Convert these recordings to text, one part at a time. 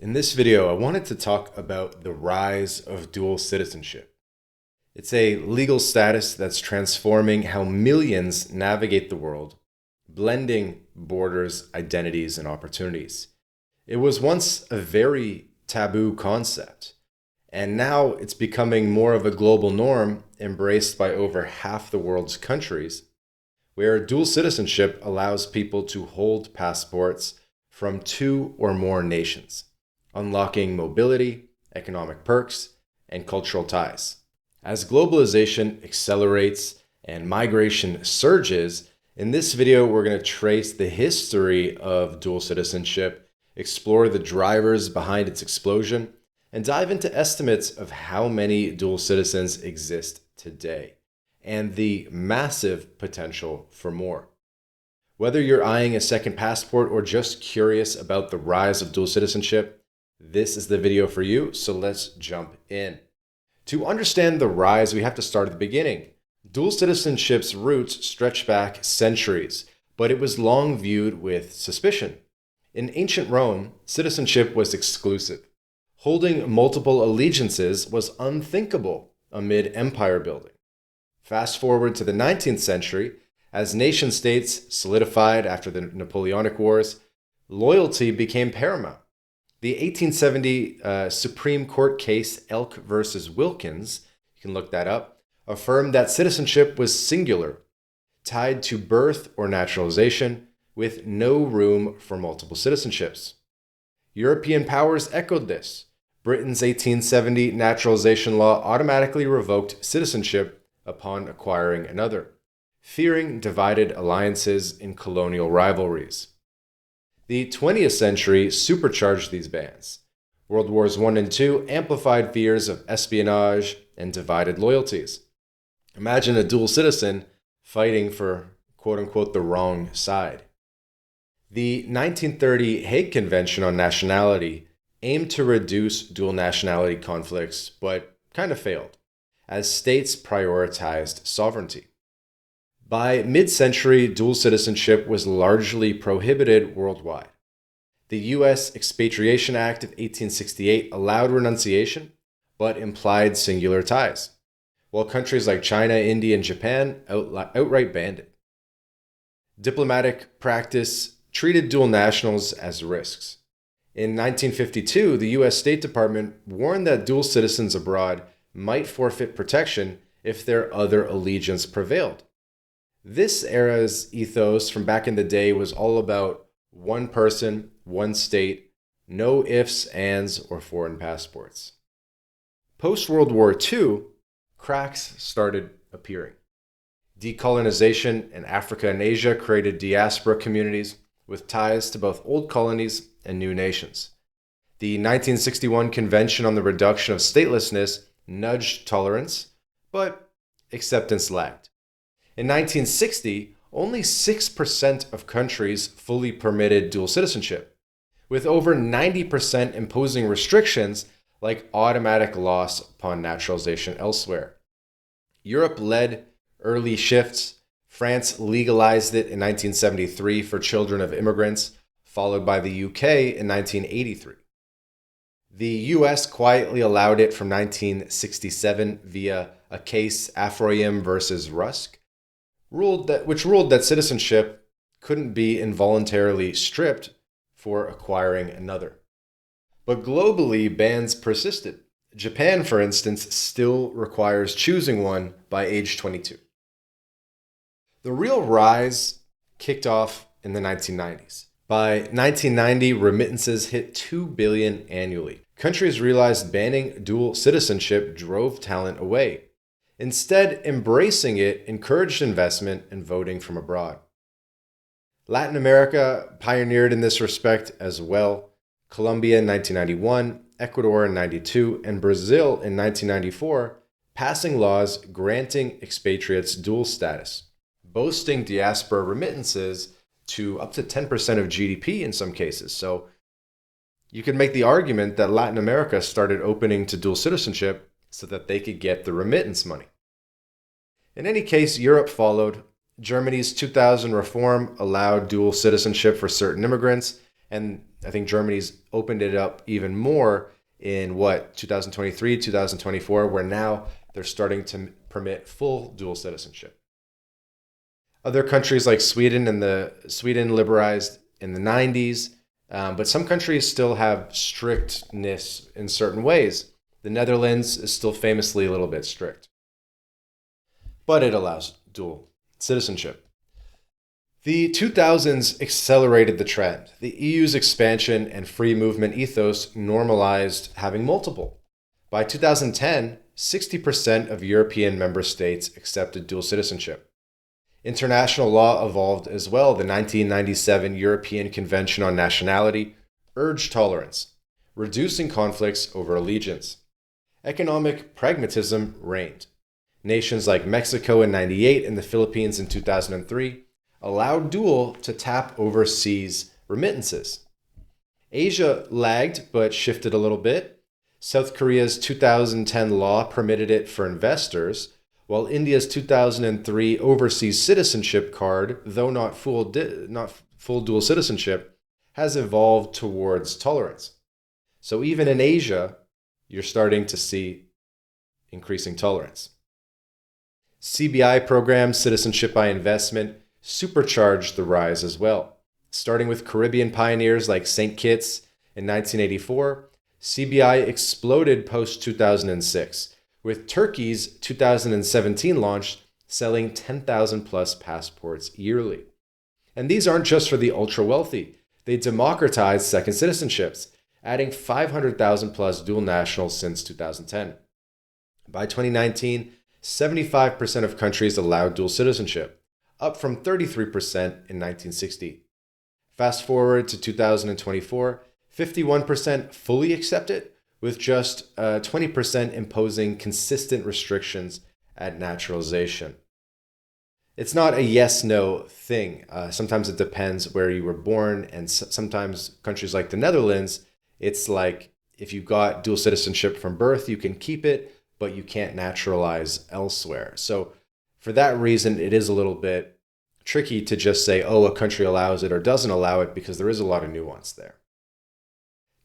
In this video, I wanted to talk about the rise of dual citizenship. It's a legal status that's transforming how millions navigate the world, blending borders, identities, and opportunities. It was once a very taboo concept, and now it's becoming more of a global norm embraced by over half the world's countries, where dual citizenship allows people to hold passports from two or more nations, unlocking mobility, economic perks, and cultural ties. As globalization accelerates and migration surges, in this video we're going to trace the history of dual citizenship, explore the drivers behind its explosion, and dive into estimates of how many dual citizens exist today, and the massive potential for more. Whether you're eyeing a second passport or just curious about the rise of dual citizenship, this is the video for you, so let's jump in. To understand the rise, we have to start at the beginning. Dual citizenship's roots stretch back centuries, but it was long viewed with suspicion. In ancient Rome, citizenship was exclusive. Holding multiple allegiances was unthinkable amid empire building. Fast forward to the 19th century, as nation-states solidified after the Napoleonic Wars, loyalty became paramount. The 1870 Supreme Court case Elk versus Wilkins, you can look that up, affirmed that citizenship was singular, tied to birth or naturalization, with no room for multiple citizenships. European powers echoed this. Britain's 1870 naturalization law automatically revoked citizenship upon acquiring another, fearing divided alliances in colonial rivalries. The 20th century supercharged these bans. World Wars I and II amplified fears of espionage and divided loyalties. Imagine a dual citizen fighting for quote-unquote the wrong side. The 1930 Hague Convention on Nationality aimed to reduce dual nationality conflicts, but kind of failed, as states prioritized sovereignty. By mid-century, dual citizenship was largely prohibited worldwide. The U.S. Expatriation Act of 1868 allowed renunciation, but implied singular ties, while countries like China, India, and Japan outright banned it. Diplomatic practice treated dual nationals as risks. In 1952, the U.S. State Department warned that dual citizens abroad might forfeit protection if their other allegiance prevailed. This era's ethos from back in the day was all about one person, one state, no ifs, ands, or foreign passports. Post-World War II, cracks started appearing. Decolonization in Africa and Asia created diaspora communities with ties to both old colonies and new nations. The 1961 Convention on the Reduction of Statelessness nudged tolerance, but acceptance lagged. In 1960, only 6% of countries fully permitted dual citizenship, with over 90% imposing restrictions like automatic loss upon naturalization elsewhere. Europe led early shifts. France legalized it in 1973 for children of immigrants, followed by the UK in 1983. The US quietly allowed it from 1967 via a case Afroyim versus Rusk, which ruled that citizenship couldn't be involuntarily stripped for acquiring another. But globally, bans persisted. Japan, for instance, still requires choosing one by age 22. The real rise kicked off in the 1990s. By 1990, remittances hit $2 billion annually. Countries realized banning dual citizenship drove talent away. Instead, embracing it encouraged investment and voting from abroad. Latin America pioneered in this respect as well. Colombia in 1991, Ecuador in 1992, and Brazil in 1994, passing laws granting expatriates dual status, boasting diaspora remittances to up to 10% of GDP in some cases. So you could make the argument that Latin America started opening to dual citizenship so that they could get the remittance money. In any case, Europe followed. Germany's 2000 reform allowed dual citizenship for certain immigrants, and I think Germany's opened it up even more in 2023, 2024, where now they're starting to permit full dual citizenship. Other countries like Sweden liberalized in the 90s, but some countries still have strictness in certain ways. The Netherlands is still famously a little bit strict, but it allows dual citizenship. The 2000s accelerated the trend. The EU's expansion and free movement ethos normalized having multiple. By 2010, 60% of European member states accepted dual citizenship. International law evolved as well. The 1997 European Convention on Nationality urged tolerance, reducing conflicts over allegiance. Economic pragmatism reigned. Nations like Mexico in 1998 and the Philippines in 2003 allowed dual to tap overseas remittances. Asia lagged but shifted a little bit. South Korea's 2010 law permitted it for investors, while India's 2003 overseas citizenship card, though not full dual citizenship, has evolved towards tolerance. So even in Asia, you're starting to see increasing tolerance. CBI programs, Citizenship by Investment, supercharged the rise as well. Starting with Caribbean pioneers like St. Kitts in 1984, CBI exploded post-2006, with Turkey's 2017 launch selling 10,000 plus passports yearly. And these aren't just for the ultra-wealthy. They democratized second citizenships, adding 500,000 plus dual nationals since 2010. By 2019, 75% of countries allowed dual citizenship, up from 33% in 1960. Fast forward to 2024, 51% fully accept it, with just 20% imposing consistent restrictions at naturalization. It's not a yes-no thing. Sometimes it depends where you were born, and sometimes countries like the Netherlands, it's like if you got dual citizenship from birth, you can keep it, but you can't naturalize elsewhere. So for that reason, it is a little bit tricky to just say, oh, a country allows it or doesn't allow it, because there is a lot of nuance there.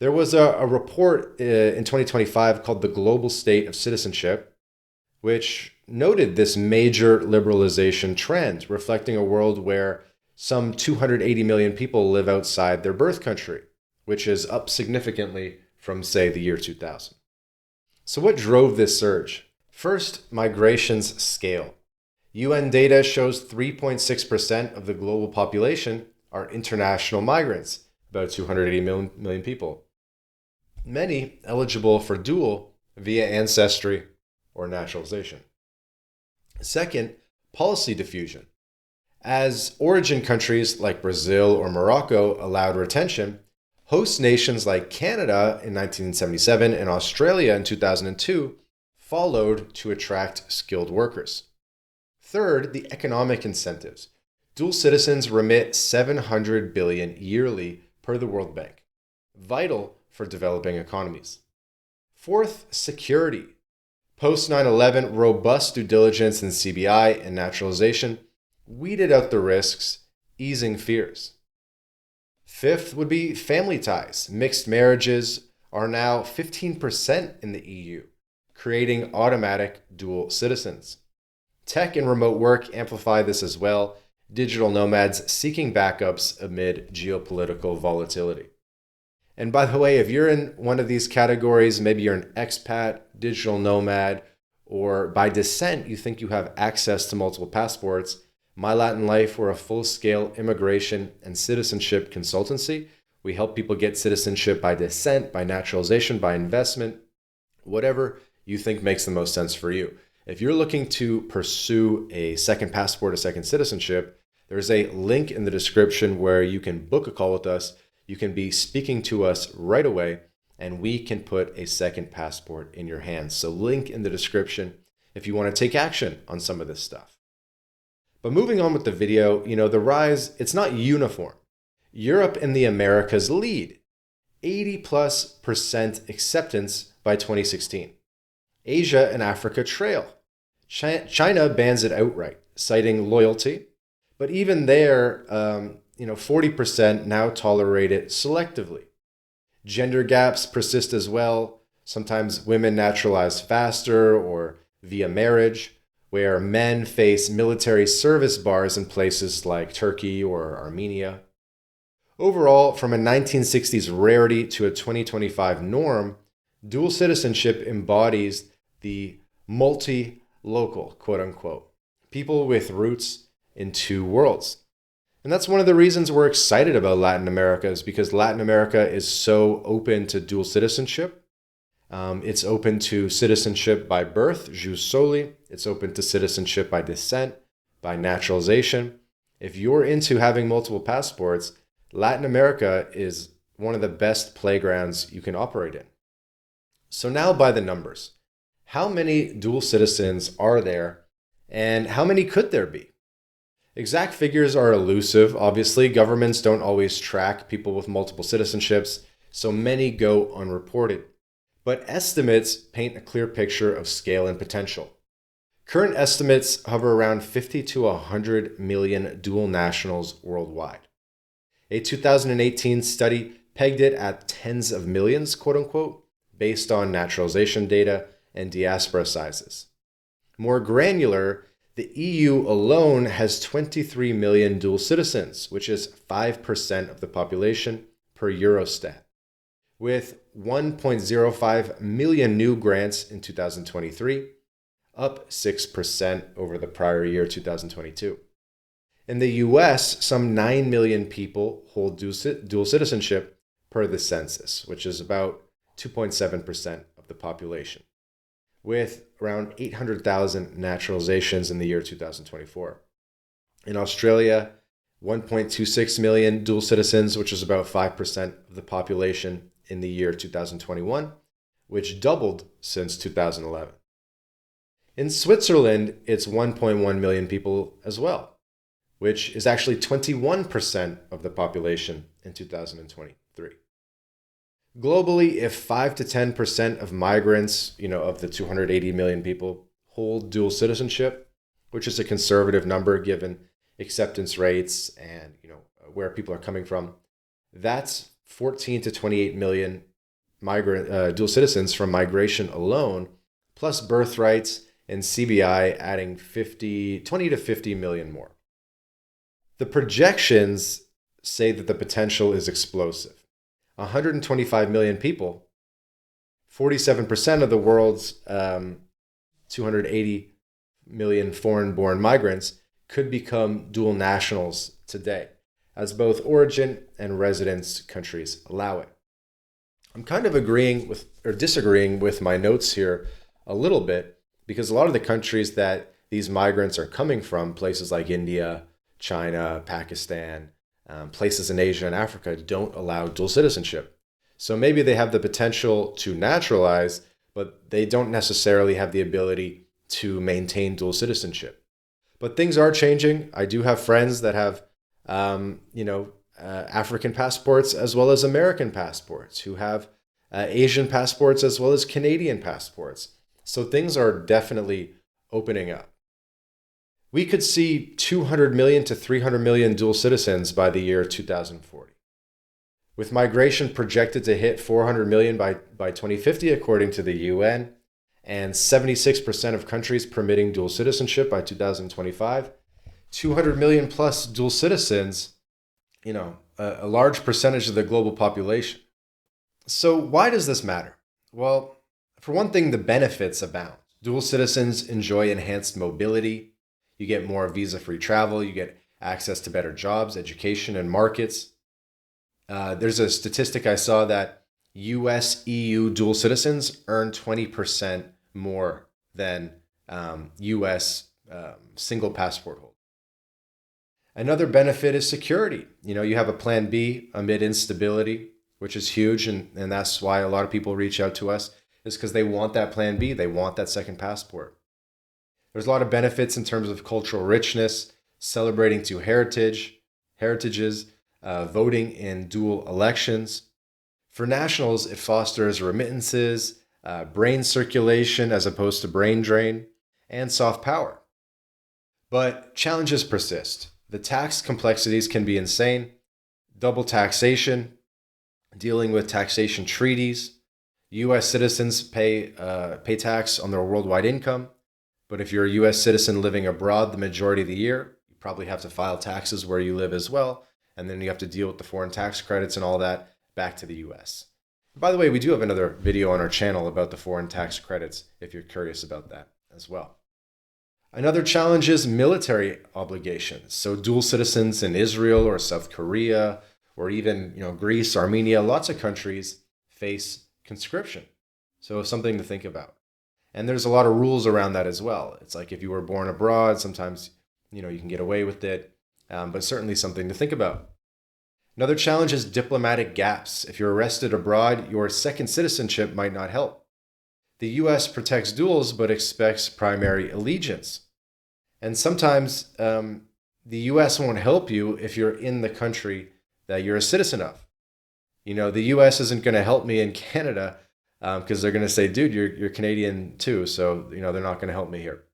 There was a report in 2025 called The Global State of Citizenship, which noted this major liberalization trend, reflecting a world where some 280 million people live outside their birth country, which is up significantly from, say, the year 2000. So what drove this surge? First, migration's scale. UN data shows 3.6% of the global population are international migrants, about 280 million people. Many eligible for dual via ancestry or naturalization. Second, policy diffusion. As origin countries like Brazil or Morocco allowed retention, host nations like Canada in 1977 and Australia in 2002 followed to attract skilled workers. Third, the economic incentives. Dual citizens remit $700 billion yearly per the World Bank, vital for developing economies. Fourth, security. Post 9/11, robust due diligence in CBI and naturalization weeded out the risks, easing fears. Fifth would be family ties. Mixed marriages are now 15% in the EU, creating automatic dual citizens. Tech and remote work amplify this as well. Digital nomads seeking backups amid geopolitical volatility. And by the way, if you're in one of these categories, maybe you're an expat, digital nomad, or by descent, you think you have access to multiple passports, MyLatinLife, we're a full-scale immigration and citizenship consultancy. We help people get citizenship by descent, by naturalization, by investment, whatever you think makes the most sense for you. If you're looking to pursue a second passport, a second citizenship, there's a link in the description where you can book a call with us. You can be speaking to us right away, and we can put a second passport in your hands. So link in the description if you want to take action on some of this stuff. But moving on with the video, the rise, it's not uniform. Europe and the Americas lead, 80+% acceptance by 2016. Asia and Africa trail. China bans it outright, citing loyalty. But even there, 40% now tolerate it selectively. Gender gaps persist as well. Sometimes women naturalize faster or via marriage, where men face military service bars in places like Turkey or Armenia. Overall, from a 1960s rarity to a 2025 norm, dual citizenship embodies the multi-local, quote unquote, people with roots in two worlds. And that's one of the reasons we're excited about Latin America, is because Latin America is so open to dual citizenship. It's open to citizenship by birth, jus soli. It's open to citizenship by descent, by naturalization. If you're into having multiple passports, Latin America is one of the best playgrounds you can operate in. So now by the numbers, how many dual citizens are there and how many could there be? Exact figures are elusive. Obviously, governments don't always track people with multiple citizenships, so many go unreported. But estimates paint a clear picture of scale and potential. Current estimates hover around 50 to 100 million dual nationals worldwide. A 2018 study pegged it at tens of millions, quote unquote, based on naturalization data and diaspora sizes. More granular, the EU alone has 23 million dual citizens, which is 5% of the population per Eurostat, with 1.05 million new grants in 2023, up 6% over the prior year, 2022. In the US, some 9 million people hold dual citizenship per the census, which is about 2.7% of the population, with around 800,000 naturalizations in the year 2024. In Australia, 1.26 million dual citizens, which is about 5% of the population in the year 2021, which doubled since 2011. In Switzerland, it's 1.1 million people as well, which is actually 21% of the population in 2023. Globally, if 5 to 10% of migrants, of the 280 million people, hold dual citizenship, which is a conservative number given acceptance rates and where people are coming from, that's 14 to 28 million dual citizens from migration alone, plus birthrights and CBI adding 20 to 50 million more. The projections say that the potential is explosive. 125 million people, 47% of the world's 280 million foreign-born migrants could become dual nationals today, as both origin and residence countries allow it. I'm kind of disagreeing with my notes here a little bit, because a lot of the countries that these migrants are coming from, places like India, China, Pakistan, places in Asia and Africa, don't allow dual citizenship. So maybe they have the potential to naturalize, but they don't necessarily have the ability to maintain dual citizenship. But things are changing. I do have friends that have, African passports as well as American passports, who have Asian passports as well as Canadian passports. So things are definitely opening up. We could see 200 million to 300 million dual citizens by the year 2040. With migration projected to hit 400 million by 2050, according to the UN, and 76% of countries permitting dual citizenship by 2025, 200 million plus dual citizens, a large percentage of the global population. So why does this matter? Well, for one thing, the benefits abound. Dual citizens enjoy enhanced mobility. You get more visa-free travel. You get access to better jobs, education, and markets. There's a statistic I saw that US, EU dual citizens earn 20% more than US single passport holders. Another benefit is security. You have a plan B amid instability, which is huge. And that's why a lot of people reach out to us, is because they want that plan B. They want that second passport. There's a lot of benefits in terms of cultural richness, celebrating two heritages, voting in dual elections. For nationals, it fosters remittances, brain circulation as opposed to brain drain, and soft power. But challenges persist. The tax complexities can be insane. Double taxation, dealing with taxation treaties. U.S. citizens pay tax on their worldwide income, but if you're a U.S. citizen living abroad the majority of the year, you probably have to file taxes where you live as well, and then you have to deal with the foreign tax credits and all that back to the U.S. By the way, we do have another video on our channel about the foreign tax credits if you're curious about that as well. Another challenge is military obligations. So dual citizens in Israel or South Korea or even Greece, Armenia, lots of countries face conscription. So something to think about. And there's a lot of rules around that as well. It's like if you were born abroad, sometimes you can get away with it, but certainly something to think about. Another challenge is diplomatic gaps. If you're arrested abroad, your second citizenship might not help. The U.S. protects duals but expects primary allegiance. And sometimes the U.S. won't help you if you're in the country that you're a citizen of. The U.S. isn't going to help me in Canada because they're going to say, dude, you're Canadian too, so they're not going to help me here.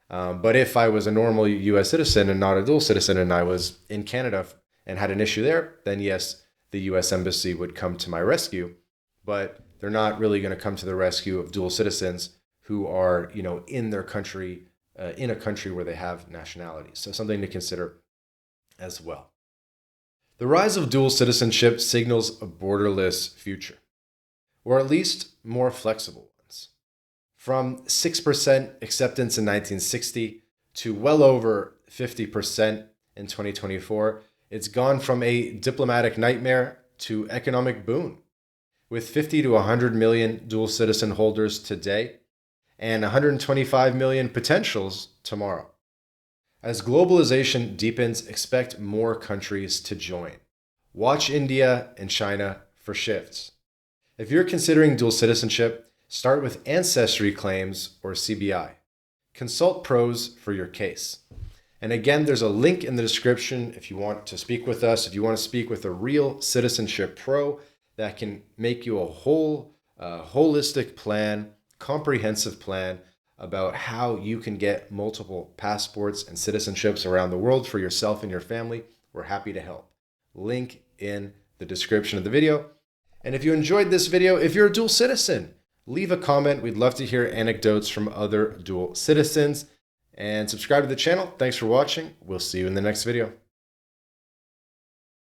But if I was a normal U.S. citizen and not a dual citizen and I was in Canada and had an issue there, then yes, the U.S. Embassy would come to my rescue. But they're not really going to come to the rescue of dual citizens who are, in their country, in a country where they have nationality. So something to consider as well. The rise of dual citizenship signals a borderless future, or at least more flexible ones. From 6% acceptance in 1960 to well over 50% in 2024, it's gone from a diplomatic nightmare to economic boon. With 50 to 100 million dual citizen holders today and 125 million potentials tomorrow. As globalization deepens, expect more countries to join. Watch India and China for shifts. If you're considering dual citizenship, start with ancestry claims or CBI. Consult pros for your case. And again, there's a link in the description if you want to speak with us, if you want to speak with a real citizenship pro that can make you a whole holistic plan, comprehensive plan about how you can get multiple passports and citizenships around the world for yourself and your family. We're happy to help. Link in the description of the video. And if you enjoyed this video, if you're a dual citizen, leave a comment. We'd love to hear anecdotes from other dual citizens. And subscribe to the channel. Thanks for watching. We'll see you in the next video.